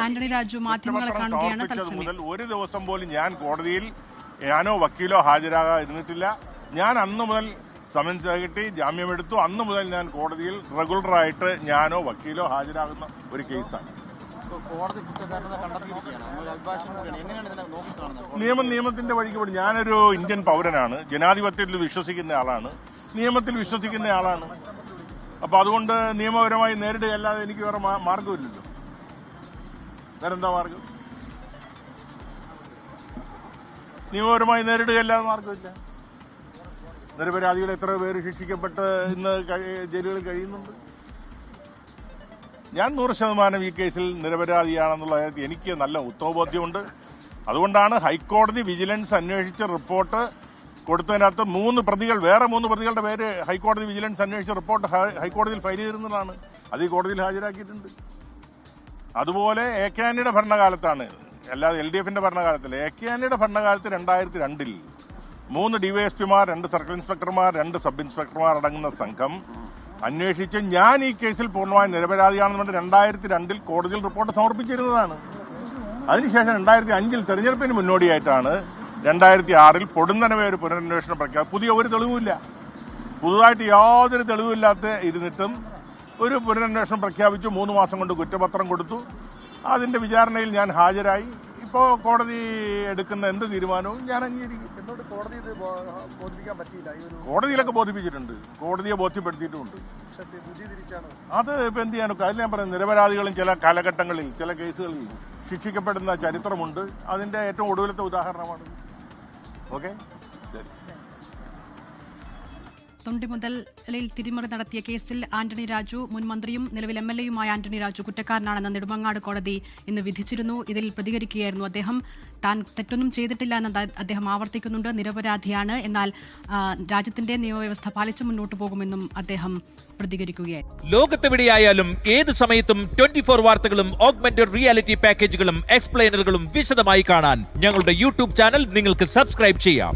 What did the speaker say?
ആന്റണി രാജു മാധ്യമങ്ങളെ കാണുകയാണ് മുതൽ ഒരു ദിവസം പോലും ഞാൻ കോടതിയിൽ ഞാനോ വക്കീലോ ഹാജരാകാതിരുന്നിട്ടില്ല. ഞാൻ അന്ന് മുതൽ സമൻസ് കിട്ടി, ജാമ്യമെടുത്തു. അന്ന് മുതൽ ഞാൻ കോടതിയിൽ റെഗുലറായിട്ട് ഞാനോ വക്കീലോ ഹാജരാകുന്ന ഒരു കേസാണ്. നിയമത്തിന്റെ വഴിക്ക് പോയി. ഞാനൊരു ഇന്ത്യൻ പൗരനാണ്, ജനാധിപത്യത്തിൽ വിശ്വസിക്കുന്ന ആളാണ്, നിയമത്തിൽ വിശ്വസിക്കുന്ന ആളാണ്. അപ്പൊ അതുകൊണ്ട് നിയമപരമായി നേരിടുകയല്ലാതെ എനിക്ക് വേറെ മാർഗമില്ലല്ലോ. വേറെന്താ മാർഗം? നിയമപരമായി നേരിടുകയല്ലാതെ മാർഗമില്ല. നിരപരാധികൾ എത്ര പേര് ശിക്ഷിക്കപ്പെട്ട് ഇന്ന് ജയിലുകളിൽ കഴിയുന്നുണ്ട്. ഞാൻ 100% ഈ കേസിൽ നിരപരാധിയാണെന്നുള്ള കാര്യത്തിൽ എനിക്ക് നല്ല ഉത്തമബോധ്യമുണ്ട്. അതുകൊണ്ടാണ് ഹൈക്കോടതി വിജിലൻസ് അന്വേഷിച്ച റിപ്പോർട്ട് കൊടുത്തതിനകത്ത് 3 പ്രതികൾ, വേറെ 3 പ്രതികളുടെ പേര് ഹൈക്കോടതി വിജിലൻസ് അന്വേഷിച്ച റിപ്പോർട്ട് ഹൈക്കോടതിയിൽ ഫയൽ ചെയ്തിരുന്നതാണ്. അത് ഈ കോടതിയിൽ ഹാജരാക്കിയിട്ടുണ്ട്. അതുപോലെ AK ആന്റണിയുടെ ഭരണകാലത്താണ്, അല്ലാതെ LDFന്റെ ഭരണകാലത്തിൽ. AK ആന്റണിയുടെ ഭരണകാലത്ത് 2002 3 ഡിവൈഎസ്പിമാർ, 2 സർക്കിൾ ഇൻസ്പെക്ടർമാർ, 2 സബ് ഇൻസ്പെക്ടർമാർ അടങ്ങുന്ന സംഘം അന്വേഷിച്ച് ഞാൻ ഈ കേസിൽ പൂർണ്ണമായും നിരപരാധിയാണെന്ന് 2002 കോടതിയിൽ റിപ്പോർട്ട് സമർപ്പിച്ചിരുന്നതാണ്. അതിനുശേഷം 2005 തെരഞ്ഞെടുപ്പിന് മുന്നോടിയായിട്ടാണ് 2006 പൊടുന്നനവേ ഒരു പുനരന്വേഷണം പ്രഖ്യാപിച്ചു. പുതിയ ഒരു തെളിവുമില്ല, പുതുതായിട്ട് യാതൊരു തെളിവില്ലാത്ത ഇരുന്നിട്ടും ഒരു പുനരന്വേഷണം പ്രഖ്യാപിച്ചു. 3 മാസം കൊണ്ട് കുറ്റപത്രം കൊടുത്തു. അതിന്റെ വിചാരണയിൽ ഞാൻ ഹാജരായി. ഇപ്പോ കോടതി എടുക്കുന്ന എന്ത് തീരുമാനവും ഞാൻ അംഗീകരിക്കും. കോടതിയിലൊക്കെ ബോധിപ്പിച്ചിട്ടുണ്ട്, കോടതിയെ ബോധ്യപ്പെടുത്തിയിട്ടുമുണ്ട്. അത് ഇപ്പൊ എന്ത് ചെയ്യാനൊക്കെ അതിൽ ഞാൻ പറയുന്നത്, നിരപരാധികളും ചില കാലഘട്ടങ്ങളിൽ ചില കേസുകളിൽ ശിക്ഷിക്കപ്പെടുന്ന ചരിത്രമുണ്ട്. അതിന്റെ ഏറ്റവും ഒടുവിലത്തെ ഉദാഹരണമാണ്. ഓക്കെ, ശരി. തൊണ്ടിമുതലിൽ തിരിമറി നടത്തിയ കേസിൽ ആന്റണി രാജു, മുൻ മന്ത്രിയും നിലവിൽ MLA-യുമായ ആന്റണി രാജു കുറ്റക്കാരനാണെന്ന് നെടുമങ്ങാട് കോടതി ഇന്ന് വിധിച്ചിരുന്നു. ഇതിൽ പ്രതികരിക്കുകയായിരുന്നു അദ്ദേഹം. താൻ തെറ്റൊന്നും ചെയ്തിട്ടില്ല എന്ന് അദ്ദേഹം ആവർത്തിക്കുന്നുണ്ട്. നിരപരാധിയാണ്, എന്നാൽ രാജ്യത്തിന്റെ നിയമവ്യവസ്ഥ പാലിച്ച് മുന്നോട്ട് പോകുമെന്നും അദ്ദേഹം പ്രതികരിക്കുകയായിരുന്നു. ലോകത്തെവിടെയായാലും ഏത് സമയത്തും 24 വാർത്തകളും ഓഗ്മെന്റഡ് റിയാലിറ്റി പാക്കേജുകളും എക്സ്പ്ലെയിനറുകളും വിശദമായി കാണാൻ ഞങ്ങളുടെ YouTube ചാനൽ നിങ്ങൾക്ക് സബ്സ്ക്രൈബ് ചെയ്യാം.